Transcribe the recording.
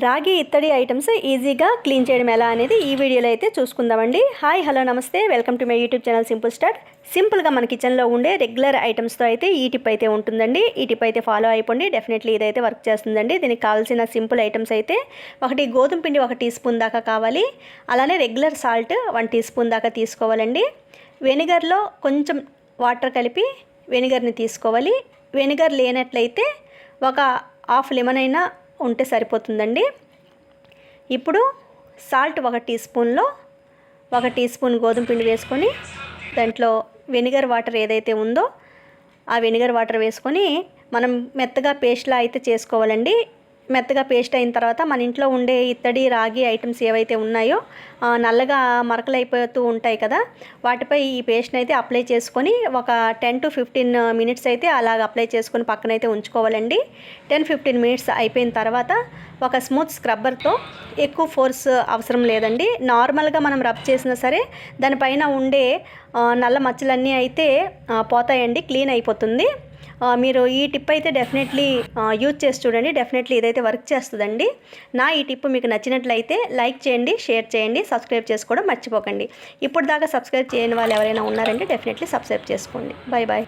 రాగి ఇత్తడి ఐటమ్స్ ఈజీగా క్లీన్ చేయడం ఎలా అనేది ఈ వీడియోలో అయితే చూసుకుందామండి. హాయ్ హలో నమస్తే, welcome to my YouTube channel simple start. సింపుల్గా మన కిచెన్లో ఉండే రెగ్యులర్ ఐటమ్స్తో అయితే ఈ టిప్ అయితే ఉంటుందండి. ఈ టిప్ అయితే ఫాలో అయిపోండి, డెఫినెట్లీ ఇదైతే వర్క్ చేస్తుందండి. దీనికి కావాల్సిన సింపుల్ ఐటమ్స్ అయితే ఒకటి గోధుమ పిండి 1 టీ స్పూన్ దాకా కావాలి. అలానే రెగ్యులర్ సాల్ట్ 1 టీ స్పూన్ దాకా తీసుకోవాలండి. వెనిగర్లో కొంచెం వాటర్ కలిపి వెనిగర్ని తీసుకోవాలి. వెనిగర్ లేనట్లయితే ఒక హాఫ్ లెమన్ అయినా ఉంటే సరిపోతుందండి. ఇప్పుడు సాల్ట్ 1 టీ స్పూన్లో 1 టీ స్పూన్ గోధుమ పిండి వేసుకొని దాంట్లో వెనిగర్ వాటర్ ఏదైతే ఉందో ఆ వెనిగర్ వాటర్ వేసుకొని మనం మెత్తగా పేస్ట్లా అయితే చేసుకోవాలండి. మెత్తగా పేస్ట్ అయిన తర్వాత మన ఇంట్లో ఉండే ఇత్తడి రాగి ఐటమ్స్ ఏవైతే ఉన్నాయో నల్లగా మరకలు అయిపోతూ ఉంటాయి కదా, వాటిపై ఈ పేస్ట్ని అయితే అప్లై చేసుకొని ఒక 10 to 15 మినిట్స్ అయితే అలాగ అప్లై చేసుకొని పక్కనైతే ఉంచుకోవాలండి. 10-15 మినిట్స్ అయిపోయిన తర్వాత ఒక స్మూత్ స్క్రబ్బర్తో, ఎక్కువ ఫోర్స్ అవసరం లేదండి, నార్మల్గా మనం రబ్ చేసినా సరే దానిపైన ఉండే నల్ల మచ్చలన్నీ అయితే పోతాయండి, క్లీన్ అయిపోతుంది. మీరు ఈ టిప్ అయితే డెఫినెట్లీ యూజ్ చేసి చూడండి, డెఫినెట్లీ ఇదైతే వర్క్ చేస్తుందండి. నా ఈ టిప్ మీకు నచ్చినట్లయితే లైక్ చేయండి, షేర్ చేయండి, సబ్స్క్రైబ్ చేసుకోవడం మర్చిపోకండి. ఇప్పుడు దాకా సబ్స్క్రైబ్ చేయని వాళ్ళు ఎవరైనా ఉన్నారంటే డెఫినెట్లీ సబ్స్క్రైబ్ చేసుకోండి. Bye bye.